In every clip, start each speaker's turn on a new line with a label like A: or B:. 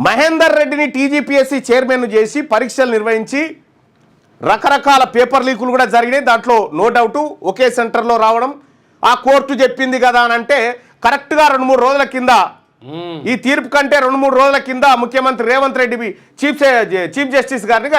A: మహేందర్ రెడ్డిని TGPSC chairman చేసి పరీక్షలు నిర్వహించి రకరకాల పేపర్ లీకులు కూడా జరిగినాయి. దాంట్లో నో డౌట్ ఒకే సెంటర్లో రావడం, ఆ కోర్టు చెప్పింది కదా అని అంటే కరెక్ట్గా 2-3 రోజుల కింద, ఈ తీర్పు కంటే 2-3 రోజుల కింద ముఖ్యమంత్రి రేవంత్ రెడ్డి చీఫ్ జస్టిస్ గారిని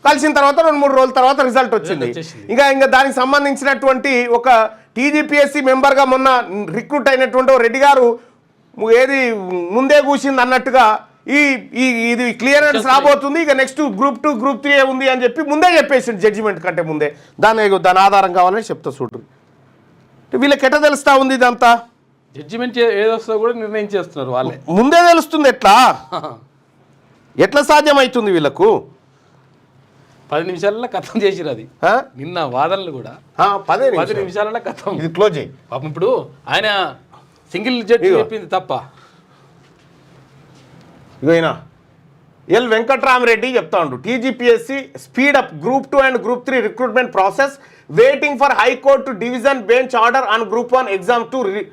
A: కలిసిన తర్వాత 2-3 రోజుల తర్వాత రిజల్ట్ వచ్చింది. ఇంకా దానికి సంబంధించినటువంటి ఒక టీజీపీఎస్సీ మెంబర్గా మొన్న రిక్రూట్ అయినటువంటి రెడ్డి గారు ఏది ముందే కూసింది అన్నట్టుగా ఇది క్లియరెన్స్ రాబోతుంది, ఇక నెక్స్ట్ గ్రూప్ 2 గ్రూప్ 3 ఉంది అని చెప్పి ముందే చెప్పేసింది, జడ్జిమెంట్ కంటే ముందే. దాని ఆధారం కావాలని చెప్తా చూడు. వీళ్ళకి ఎట్లా తెలుస్తా ఉంది ఇదంతా?
B: జడ్జిమెంట్ ఏదొస్తుందో కూడా నిర్ణయం చేస్తున్నారు వాళ్ళే,
A: ముందే తెలుస్తుంది. ఎట్లా సాధ్యమవుతుంది వీళ్ళకు?
B: 10 నిమిషాలలో కథం చేసిరు. అది నిన్న వాదనలు కూడా 10 నిమిషాలలో కథం,
A: ఇది క్లోజ్ అయ్యి.
B: పాపం ఇప్పుడు ఆయన సింగిల్ జడ్జి చెప్పింది తప్ప.
A: ఇగోయినా ఎల్ వెంకట్రామరెడ్డి చెప్తా ఉండు, TGPSC speed up group 2 and group 3 recruitment process, waiting for high court division bench order on group 1 exam 2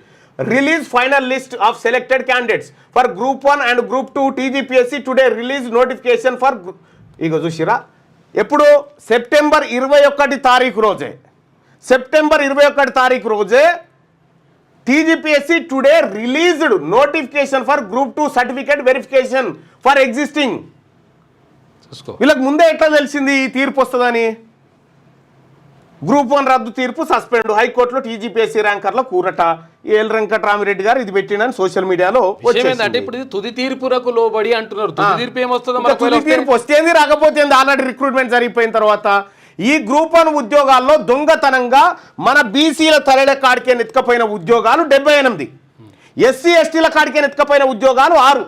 A: release final list of selected candidates for group 1 and group 2. TGPSC today release notification for ఇగో చూసిరా ఎప్పుడు September 21 తారీఖు రోజే, September 21 తారీఖు రోజే TGPSC today released notification for group 2 certificate verification for existing. వీళ్ళకి ముందే ఎట్లా తెలిసింది ఈ తీర్పు వస్తుందని? గ్రూప్ 1 రద్దు తీర్పు సస్పెండ్, హైకోర్టులో టీజీపీఎస్సీ ర్యాంకర్లో కూరట. ఎల్ వెంకట్రామరెడ్డి గారు ఇది పెట్టినని సోషల్ మీడియాలో
B: అంటే ఇప్పుడు తుది తీర్పులకు లోబడి అంటున్నారు. తుది తీర్పు ఏమొస్తుందో,
A: తుది తీర్పు వస్తేంది రాకపోతే ఆల్రెడీ రిక్రూట్మెంట్ జరిగిపోయిన తర్వాత ఈ గ్రూప్ 1 ఉద్యోగాల్లో దొంగతనంగా మన బీసీల తలెల కాడికే నెత్తుకపోయిన ఉద్యోగాలు 78, ఎస్సీ ఎస్టీల కాడికే నెత్తుకపోయిన ఉద్యోగాలు 6.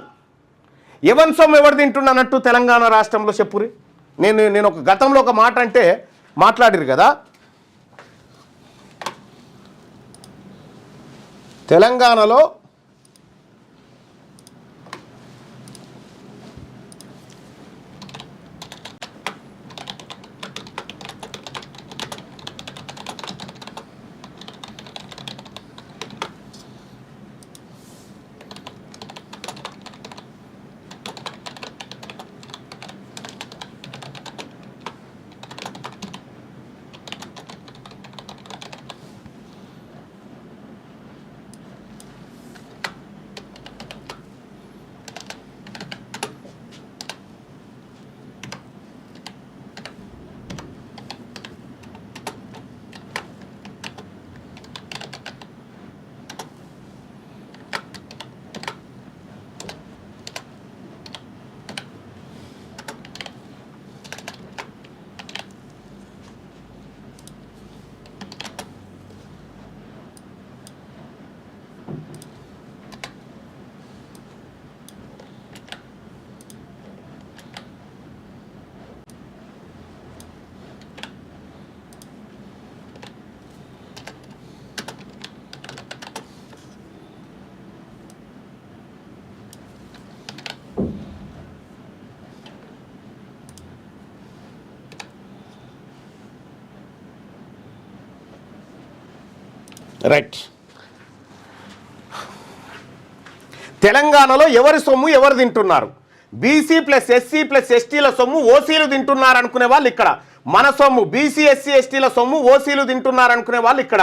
A: ఎవరి సొమ్ము ఎవరు తింటున్నట్టు తెలంగాణ రాష్ట్రంలో చెప్పురి. నేను ఒక గతంలో ఒక మాట అంటే మాట్లాడిరు కదా, తెలంగాణలో రైట్, తెలంగాణలో ఎవరి సొమ్ము ఎవరు తింటున్నారు? బీసీ ప్లస్ ఎస్సీ ప్లస్ ఎస్టీల సొమ్ము ఓసీలు తింటున్నారు అనుకునే వాళ్ళు ఇక్కడ. మన సొమ్ము బీసీ ఎస్సీ ఎస్టీల సొమ్ము ఓసీలు తింటున్నారు అనుకునే వాళ్ళు ఇక్కడ.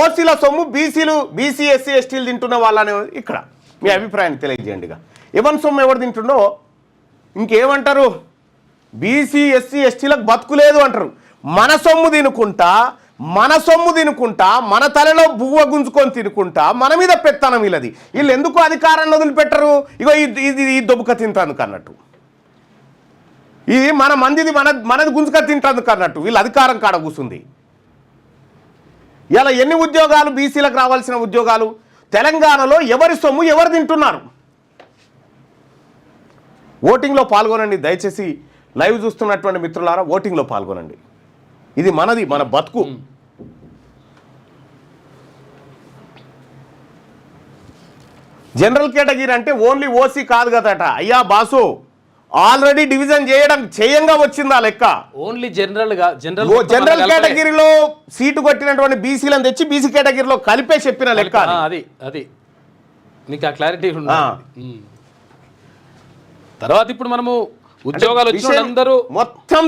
A: ఓసీల సొమ్ము బీసీ ఎస్సీ ఎస్టీలు తింటున్న వాళ్ళనే ఇక్కడ. మీ అభిప్రాయాన్ని తెలియజేయండి. ఇక ఎవరి సొమ్ము ఎవరు తింటుండో ఇంకేమంటారు? బీసీ ఎస్సీ ఎస్టీలకు బతుకులేదు అంటారు. మన సొమ్ము తినుకుంటా మన తలలో బువ్వ గుంజుకొని తినుకుంటా మన మీద పెత్తనం వీళ్ళది. వీళ్ళు ఎందుకు అధికారాన్ని వదిలిపెట్టరు? ఇగో ఇది దొబ్బుక తింటాను అన్నట్టు, ఇది మనది గుంజుక తింటాను అన్నట్టు వీళ్ళు అధికారం కాడ కూర్చుంది. ఇలా ఎన్ని ఉద్యోగాలు బీసీలకు రావాల్సిన ఉద్యోగాలు తెలంగాణలో ఎవరి సొమ్ము ఎవరు తింటున్నారు? ఓటింగ్లో పాల్గొనండి దయచేసి. లైవ్ చూస్తున్నటువంటి మిత్రులారా ఓటింగ్లో పాల్గొనండి. ఇది మనది, మన బతుకు. జనరల్ కేటగిరీ అంటే ఓన్లీ ఓసీ కాదు కదట అయ్యా బాసు, ఆల్రెడీ డివిజన్ చేయంగా వచ్చిందా లెక్క.
B: ఓన్లీ
A: జనరల్ కేటగిరీలో సీటు కొట్టినటువంటి బీసీలను తెచ్చి బీసీ కేటగిరీలో కలిపే చెప్పిన లెక్క.
B: అది మీకు ఆ క్లారిటీ తర్వాత ఇప్పుడు మనము ఉద్యోగాలు వచ్చిన అందరూ
A: మొత్తం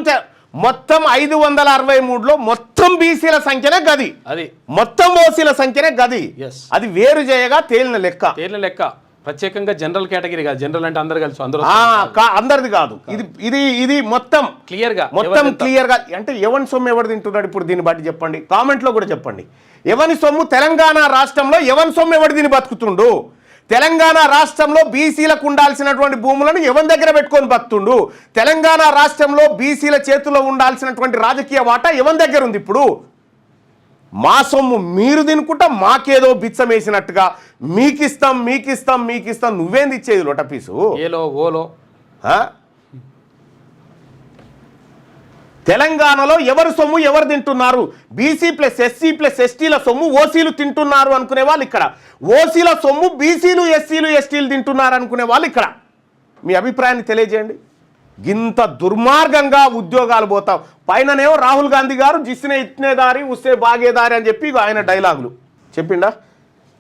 A: 563లో మొత్తం బీసీల సంఖ్యనే గది,
B: అది
A: మొత్తం ఓసీల సంఖ్యనే గది. అది వేరు చేయగా తేలిన లెక్క.
B: ప్రత్యేకంగా జనరల్ కేటగిరీ కాదు, జనరల్ అంటే అందరు కలిసి
A: అందరిది కాదు. ఇది మొత్తం క్లియర్ గా అంటే ఎవరి సొమ్ము ఎవరు తింటున్నాడు ఇప్పుడు దీన్ని బట్టి చెప్పండి, కామెంట్ లో కూడా చెప్పండి. ఎవరి సొమ్ము తెలంగాణ రాష్ట్రంలో ఎవరి సొమ్ము ఎవరు దీన్ని బతుకుతుండు? తెలంగాణ రాష్ట్రంలో బీసీలకు ఉండాల్సినటువంటి భూములను ఎవరి దగ్గర పెట్టుకొని బతుండు? తెలంగాణ రాష్ట్రంలో బీసీల చేతిలో ఉండాల్సినటువంటి రాజకీయ వాటా ఎవరి దగ్గర ఉంది? ఇప్పుడు మా సొమ్ము మీరు తినుకుంటా మాకేదో బిచ్చం వేసినట్టుగా మీకిస్తాం నువ్వేంది ఇచ్చేది లొటపీసు?
B: ఓలో
A: తెలంగాణలో ఎవరు సొమ్ము ఎవరు తింటున్నారు? బీసీ ప్లస్ ఎస్సీ ప్లస్ ఎస్టీల సొమ్ము ఓసీలు తింటున్నారు అనుకునే వాళ్ళు ఇక్కడ, ఓసీల సొమ్ము బీసీలు ఎస్సీలు ఎస్టీలు తింటున్నారు అనుకునే వాళ్ళు ఇక్కడ. మీ అభిప్రాయాన్ని తెలియజేయండి. ఇంత దుర్మార్గంగా ఉద్యోగాలు పోతాం. పైననేమో రాహుల్ గాంధీ గారు జిస్నే ఇట్నేదారి ఉస్తే బాగేదారి అని చెప్పి ఆయన డైలాగులు చెప్పిండా?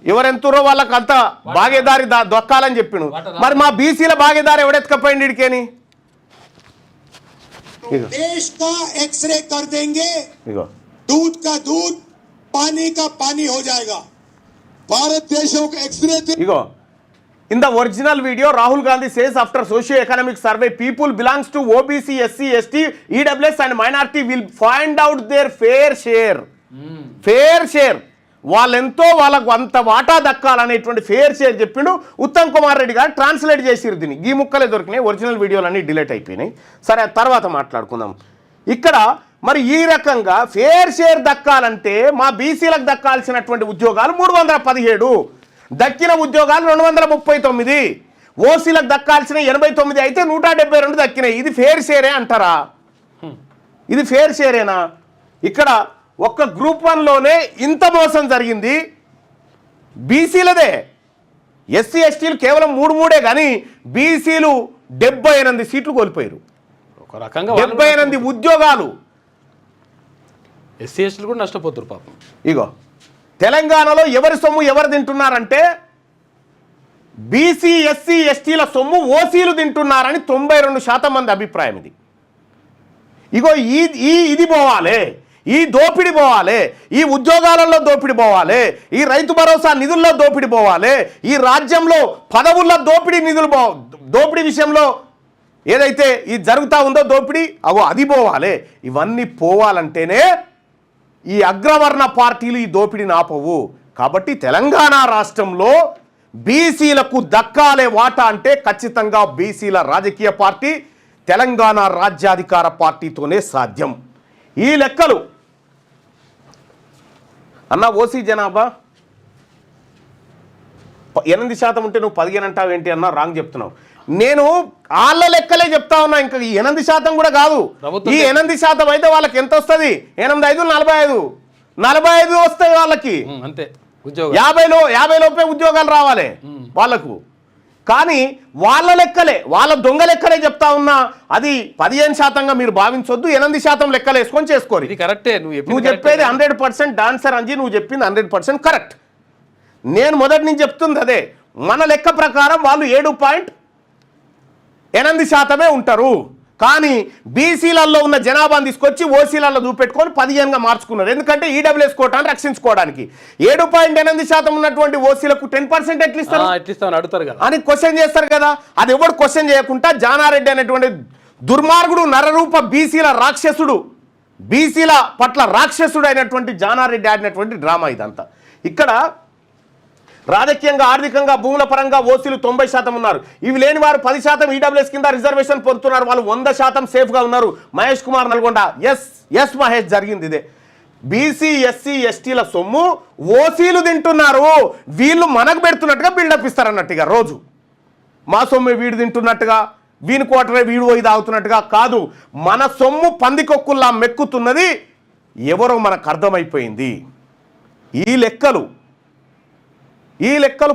A: ఎవరెంతరో వాళ్ళకి అంత బాగేదారి దొక్కాలని చెప్పిండు. మరి మా బీసీల బాగేదారి ఎవడెత్తుకపోయింది ఇడికేని?
C: देश का एक्सरे कर देंगे, दूध का दूध पानी का पानी हो जाएगा. भारत देशों का x ray
A: In the original video, Rahul Gandhi says after socio-economic survey, people belongs to OBC, SC, ST, EWS and minority will find out their fair share. Fair share. వాళ్ళెంతో వాళ్ళకు అంత వాటా దక్కాలనేటువంటి ఫేర్ షేర్ చెప్పిండు ఉత్తమ్ కుమార్ రెడ్డి గారు. ట్రాన్స్లేట్ చేసిరు దీన్ని. ఈ ముక్కలే దొరికినాయి, original వీడియోలు అన్నీ డిలీట్ అయిపోయినాయి. సరే తర్వాత మాట్లాడుకుందాం. ఇక్కడ మరి ఈ రకంగా ఫేర్ షేర్ దక్కాలంటే మా బీసీలకు దక్కాల్సినటువంటి ఉద్యోగాలు 317, దక్కిన ఉద్యోగాలు 239, ఓసీలకు దక్కాల్సిన 89 అయితే 172 దక్కినాయి. ఇది ఫేర్ షేరే అంటారా? ఇది ఫేర్ షేరేనా? ఇక్కడ ఒక్క గ్రూప్ 1లోనే ఇంత మోసం జరిగింది బీసీలదే. ఎస్సీ ఎస్టీలు కేవలం 3 కానీ బీసీలు 78 సీట్లు కోల్పోయారు.
B: ఒక రకంగా
A: 78 ఉద్యోగాలు.
B: ఎస్సీ ఎస్టీలు కూడా నష్టపోతారు పాపం.
A: ఇగో తెలంగాణలో ఎవరి సొమ్ము ఎవరు తింటున్నారంటే బీసీ ఎస్సీ ఎస్టీల సొమ్ము ఓసీలు తింటున్నారని 92% మంది అభిప్రాయం. ఇది ఇగో ఇది పోవాలి, ఈ దోపిడి పోవాలి, ఈ ఉద్యోగాలలో దోపిడి పోవాలి, ఈ రైతు భరోసా నిధుల్లో దోపిడి పోవాలి, ఈ రాజ్యంలో పదవుల్లో దోపిడి విషయంలో ఏదైతే ఇది జరుగుతూ ఉందో దోపిడి అది పోవాలి. ఇవన్నీ పోవాలంటేనే ఈ అగ్రవర్ణ పార్టీలు ఈ దోపిడిని ఆపవు. కాబట్టి తెలంగాణ రాష్ట్రంలో బీసీలకు దక్కాలే వాటా అంటే ఖచ్చితంగా బీసీల రాజకీయ పార్టీ తెలంగాణ రాజ్యాధికార పార్టీతోనే సాధ్యం. ఈ లెక్కలు అన్న ఓసీ జనాభా 8% ఉంటే నువ్వు 15 అంటావు ఏంటి అన్న? రాంగ్ చెప్తున్నావు. నేను వాళ్ళ లెక్కలే చెప్తా ఉన్నా, ఇంకా 8% కూడా కాదు. ఈ 8% అయితే వాళ్ళకి ఎంత వస్తుంది? 8, 5, 45 వస్తాయి వాళ్ళకి.
B: అంతే
A: 50 లోపే ఉద్యోగాలు రావాలి వాళ్ళకు. కానీ వాళ్ళ లెక్కలే, వాళ్ళ దొంగ లెక్కలే చెప్తా ఉన్నా. అది 15%గా మీరు భావించొద్దు, 8% లెక్కలు వేసుకొని చేసుకోరు.
B: ఇది కరెక్టే.
A: నువ్వు చెప్పేది 100% డాన్సర్ అంజీ, నువ్వు చెప్పింది 100% కరెక్ట్. నేను మొదటి నుంచి చెప్తుంది అదే. మన లెక్క ప్రకారం వాళ్ళు 7.8% ఉంటారు. కానీ బీసీలలో ఉన్న జనాభాను తీసుకొచ్చి ఓసీలలో చూపెట్టుకొని 15గా మార్చుకున్నారు. ఎందుకంటే ఈడబ్ల్యూఎస్ కోటాను రక్షించుకోవడానికి. 7.8% ఉన్నటువంటి ఓసీలకు 10% ఎట్లా ఇస్తారు
B: అడుగుతారు కదా
A: అని క్వశ్చన్ చేస్తారు కదా. అది ఎవడు క్వశ్చన్ చేయకుండా జానారెడ్డి అనేటువంటి దుర్మార్గుడు, నరరూప బీసీల రాక్షసుడు, బీసీల పట్ల రాక్షసుడు అయినటువంటి జానారెడ్డి ఆడినటువంటి డ్రామా ఇదంతా. ఇక్కడ రాజకీయంగా ఆర్థికంగా భూముల పరంగా ఓసీలు 90% ఉన్నారు. ఇవి లేని వారు 10% ఈడబ్ల్యూఎస్ కింద రిజర్వేషన్ పొందుతున్నారు. వాళ్ళు 100% సేఫ్గా ఉన్నారు. మహేష్ కుమార్ నల్గొండ ఎస్ మహేష్ జరిగింది ఇదే. బీసీ ఎస్సీ ఎస్టీల సొమ్ము ఓసీలు తింటున్నారు. వీళ్ళు మనకు పెడుతున్నట్టుగా బిల్డప్ ఇస్తారన్నట్టుగా రోజు మా సొమ్ము వీడు తింటున్నట్టుగా, వీని కోటరే వీడు పోయి తాగుతున్నట్టుగా కాదు. మన సొమ్ము పందికొక్కుల్లా మెక్కుతున్నది ఎవరో మనకు అర్థమైపోయింది. ఈ లెక్కలు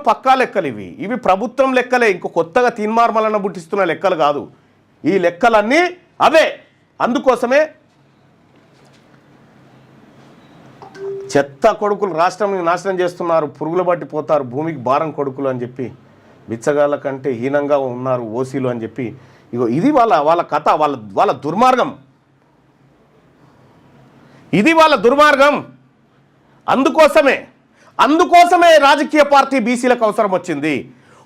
A: పక్కా లెక్కలు. ఇవి ప్రభుత్వం లెక్కలే, ఇంకో కొత్తగా తీన్మార్మలన్న బుట్టిస్తున్న లెక్కలు కాదు. ఈ లెక్కలన్నీ అవే. అందుకోసమే చెత్త కొడుకులు రాష్ట్రం నాశనం చేస్తున్నారు, పురుగులు బట్టి పోతారు, భూమికి భారం కొడుకులు అని చెప్పి బిచ్చగాళ్ళ కంటే హీనంగా ఉన్నారు ఓసీలు అని చెప్పి ఇగో ఇది వాళ్ళ కథ, వాళ్ళ దుర్మార్గం, ఇది వాళ్ళ దుర్మార్గం. అందుకోసమే రాజకీయ పార్టీ బీసీలకు అవసరం వచ్చింది.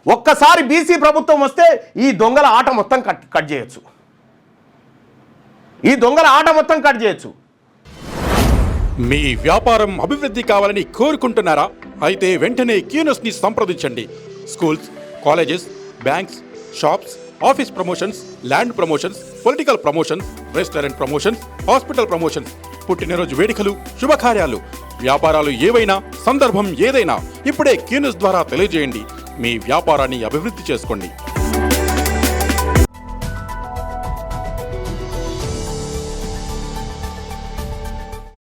A: ఒక్కసారి బీసీ ప్రభుత్వం వస్తే ఈ దొంగల ఆట మొత్తం కట్ చేయొచ్చు, ఈ దొంగల ఆట మొత్తం కట్ చేయొచ్చు.
D: మీ వ్యాపారం అభివృద్ధి కావాలని కోరుకుంటున్నారా? అయితే వెంటనే క్యూనస్ని సంప్రదించండి. Schools, colleges, banks, shops, office promotions, land promotions, political promotions, restaurant promotions, hospital promotions, పుట్టినరోజు వేడుకలు, శుభకార్యాలు, వ్యాపారాలు ఏవైనా, సందర్భం ఏదైనా ఇప్పుడే క్యూనస్ ద్వారా తెలియజేయండి. మీ వ్యాపారాన్ని అభివృద్ధి చేసుకోండి.